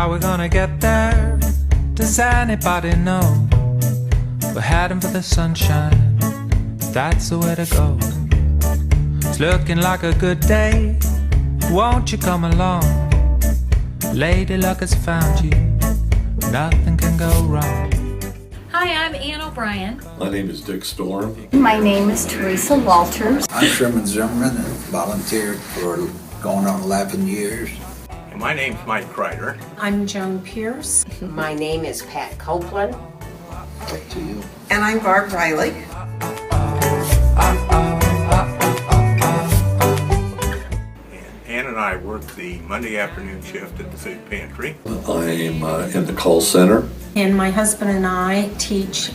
How we gonna get there? Does anybody know? We're heading for the sunshine, that's the way to go. It's looking like a good day, won't you come along? Lady luck has found you, nothing can go wrong. Hi, I'm Ann O'Brien. My name is Dick Storm. My name is Teresa Walters. I'm Sherman Zimmerman and volunteered for going on 11 years. My name's Mike Kreider. I'm Joan Pierce. My name is Pat Copeland. Up to you. And I'm Barb Riley. Ann and I work the Monday afternoon shift at the food pantry. I'm in the call center. And my husband and I teach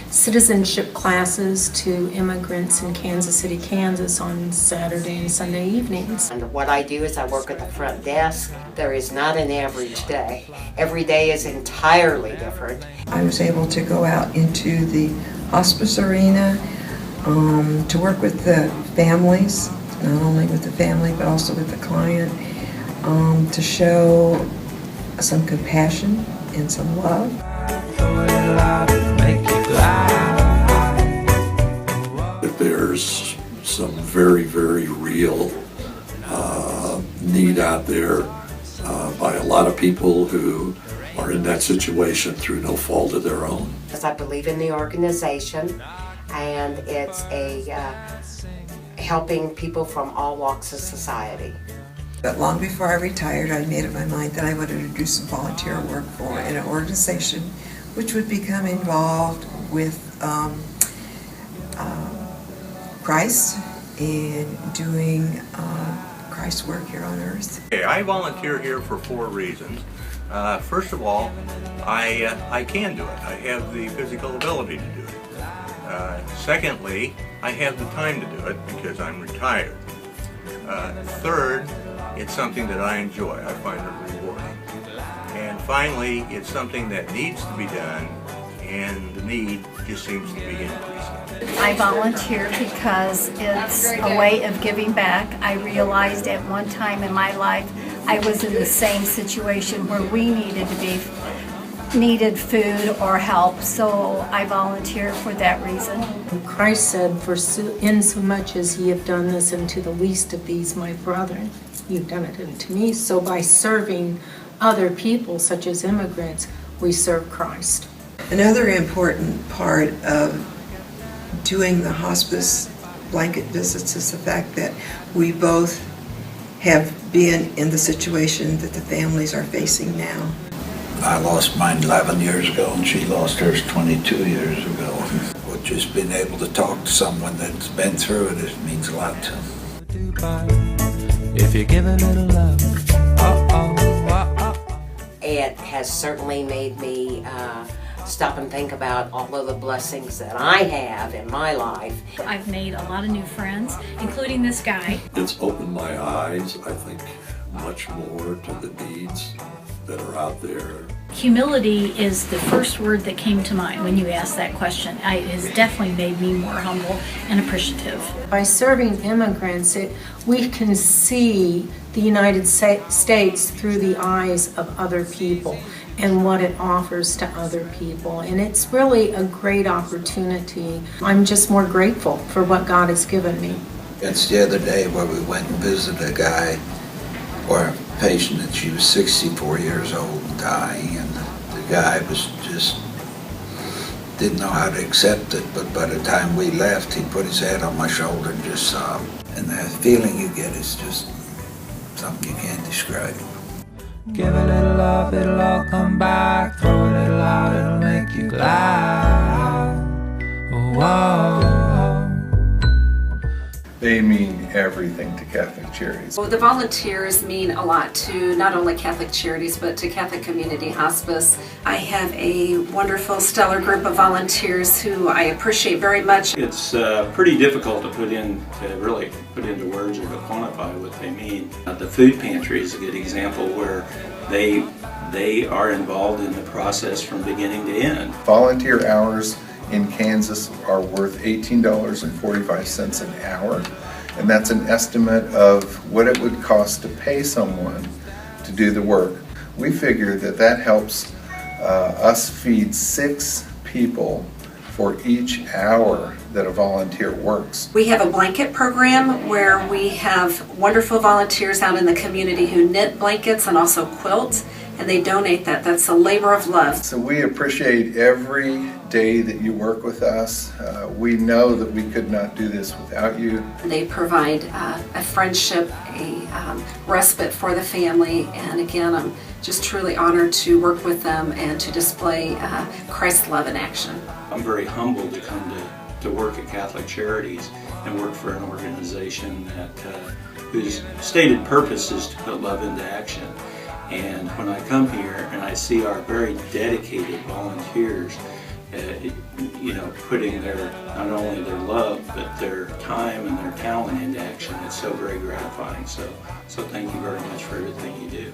citizenship classes to immigrants in Kansas City, Kansas on Saturday and Sunday evenings. And what I do is I work at the front desk. There is not an average day. Every day is entirely different. I was able to go out into the hospice arena to work with the families, not only with the family but also with the client, to show some compassion and some love. If there's some very, very real need out there by a lot of people who are in that situation through no fault of their own. Because I believe in the organization, and it's helping people from all walks of society. But long before I retired, I made up my mind that I wanted to do some volunteer work for an organization which would become involved with Christ and doing Christ's work here on earth. Okay, I volunteer here for 4 reasons. First of all, I can do it. I have the physical ability to do it. Secondly, I have the time to do it because I'm retired. Third, it's something that I enjoy. I find it rewarding. And finally, it's something that needs to be done, and the need just seems to be increasing. I volunteer because it's a way of giving back. I realized at one time in my life I was in the same situation where we needed food or help, so I volunteer for that reason. Christ said, "For insomuch as ye have done this unto the least of these my brethren, you've done it unto me." So by serving other people, such as immigrants, we serve Christ. Another important part of doing the hospice blanket visits is the fact that we both have been in the situation that the families are facing now. I lost mine 11 years ago and she lost hers 22 years ago. But just being able to talk to someone that's been through it means a lot to them. If you give a little love, It has certainly made me stop and think about all of the blessings that I have in my life. I've made a lot of new friends, including this guy. It's opened my eyes, I think, much more to the needs that are out there. Humility is the first word that came to mind when you asked that question. It has definitely made me more humble and appreciative. By serving immigrants, we can see the United States through the eyes of other people and what it offers to other people. And it's really a great opportunity. I'm just more grateful for what God has given me. It's the other day where we went and visited a guy or a patient that she was 64 years old and dying, and the guy was just didn't know how to accept it, but by the time we left he put his head on my shoulder and just sobbed. And the feeling you get is just something you can't describe. give a little love, it'll all come back. Throw a little out, it'll make you glad. Whoa. They mean everything to Catholic Charities. Well, the volunteers mean a lot to not only Catholic Charities, but to Catholic Community Hospice. I have a wonderful, stellar group of volunteers who I appreciate very much. It's pretty difficult to really put into words or to quantify what they mean. The food pantry is a good example where they are involved in the process from beginning to end. Volunteer hours in Kansas are worth $18.45 an hour, and that's an estimate of what it would cost to pay someone to do the work. We figure that that helps us feed 6 people for each hour that a volunteer works. We have a blanket program where we have wonderful volunteers out in the community who knit blankets and also quilt, and they donate that. That's a labor of love. So we appreciate every day that you work with us. We know that we could not do this without you. They provide a friendship, a respite for the family, and again, I'm just truly honored to work with them and to display Christ's love in action. I'm very humbled to come to work at Catholic Charities and work for an organization that whose stated purpose is to put love into action. And when I come here and I see our very dedicated volunteers, putting not only their love but their time and their talent into action, it's so very gratifying. So thank you very much for everything you do.